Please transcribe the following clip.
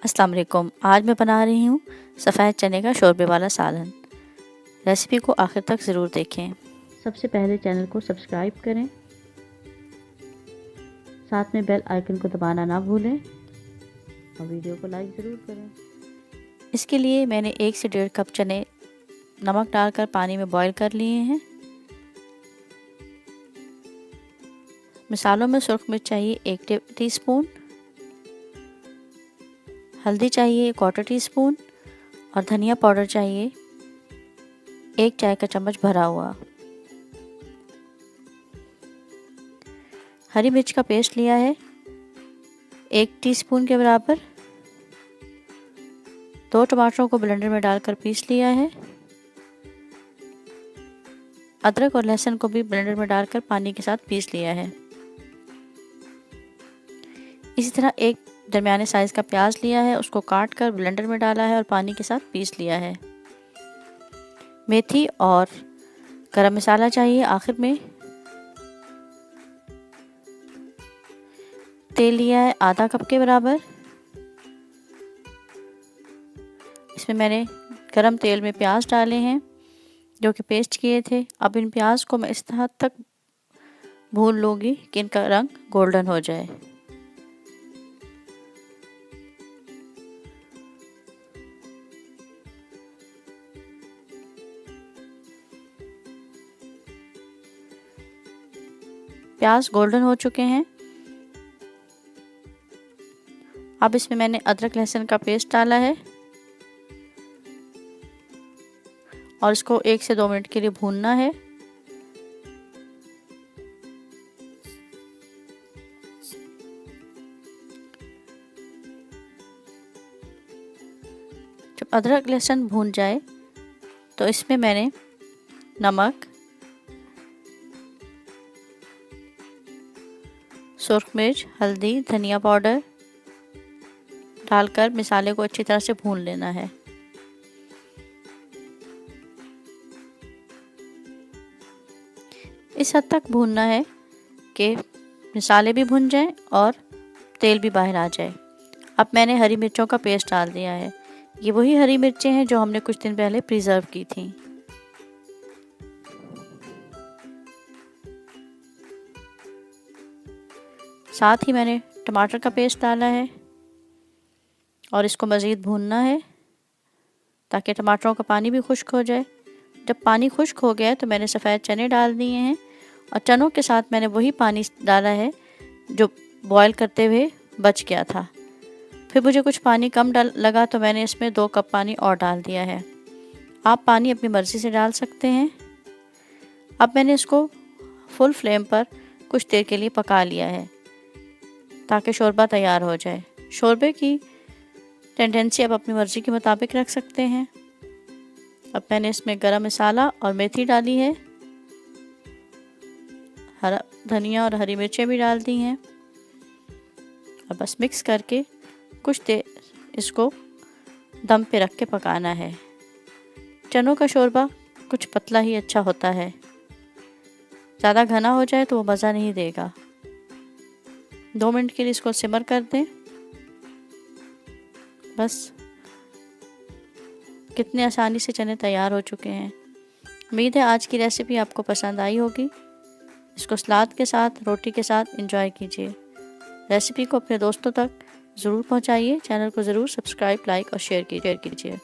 अस्सलाम वालेकुम। आज मैं बना रही हूँ सफ़ेद चने का शोरबे वाला सालन। रेसिपी को आखिर तक ज़रूर देखें। सबसे पहले चैनल को सब्सक्राइब करें, साथ में बेल आइकन को दबाना ना भूलें और वीडियो को लाइक ज़रूर करें। इसके लिए मैंने 1 से 1.5 कप चने नमक डालकर पानी में बॉईल कर लिए हैं। मसालों में सुर्ख मिर्च चाहिए 1 टीस्पून, हल्दी चाहिए 1/4 टीस्पून और धनिया पाउडर चाहिए 1 चाय का चम्मच भरा हुआ। हरी मिर्च का पेस्ट लिया है 1 टीस्पून के बराबर। 2 टमाटरों को ब्लेंडर में डालकर पीस लिया है। अदरक और लहसुन को भी ब्लेंडर में डालकर पानी के साथ पीस लिया है। इसी तरह एक दरमियाने साइज़ का प्याज लिया है, उसको काट कर ब्लेंडर में डाला है और पानी के साथ पीस लिया है। मेथी और गरम मसाला चाहिए आखिर में। तेल लिया है आधा कप के बराबर। इसमें मैंने गरम तेल में प्याज डाले हैं जो कि पेस्ट किए थे। अब इन प्याज को मैं इस हद तक भून लूँगी कि इनका रंग गोल्डन हो जाए। प्याज गोल्डन हो चुके हैं। अब इसमें मैंने अदरक लहसुन का पेस्ट डाला है और इसको 1 से 2 मिनट के लिए भूनना है। जब अदरक लहसुन भून जाए तो इसमें मैंने नमक, सुर्ख मिर्च, हल्दी, धनिया पाउडर डालकर मसाले को अच्छी तरह से भून लेना है। इस हद तक भूनना है कि मसाले भी भुन जाएं और तेल भी बाहर आ जाए। अब मैंने हरी मिर्चों का पेस्ट डाल दिया है। ये वही हरी मिर्चें हैं जो हमने कुछ दिन पहले प्रिजर्व की थी। साथ ही मैंने टमाटर का पेस्ट डाला है और इसको मज़ीद भूनना है ताकि टमाटरों का पानी भी खुश्क हो जाए। जब पानी खुश्क हो गया तो मैंने सफ़ेद चने डाल दिए हैं और चनों के साथ मैंने वही पानी डाला है जो बॉईल करते हुए बच गया था। फिर मुझे कुछ पानी कम लगा तो मैंने इसमें 2 कप पानी और डाल दिया है। आप पानी अपनी मर्ज़ी से डाल सकते हैं। अब मैंने इसको फुल फ्लेम पर कुछ देर के लिए पका लिया है ताकि शोरबा तैयार हो जाए। शोरबे की टेंडेंसी आप अपनी मर्ज़ी के मुताबिक रख सकते हैं। अब मैंने इसमें गरम मसाला और मेथी डाली है, हरा धनिया और हरी मिर्चें भी डाल दी हैं और बस मिक्स करके कुछ देर इसको दम पे रख के पकाना है। चनों का शोरबा कुछ पतला ही अच्छा होता है, ज़्यादा घना हो जाए तो वो मज़ा नहीं देगा। 2 मिनट के लिए इसको सिमर कर दें। बस कितने आसानी से चने तैयार हो चुके हैं। उम्मीद है आज की रेसिपी आपको पसंद आई होगी। इसको सलाद के साथ, रोटी के साथ एंजॉय कीजिए। रेसिपी को अपने दोस्तों तक ज़रूर पहुंचाइए। चैनल को ज़रूर सब्सक्राइब, लाइक और शेयर कीजिए।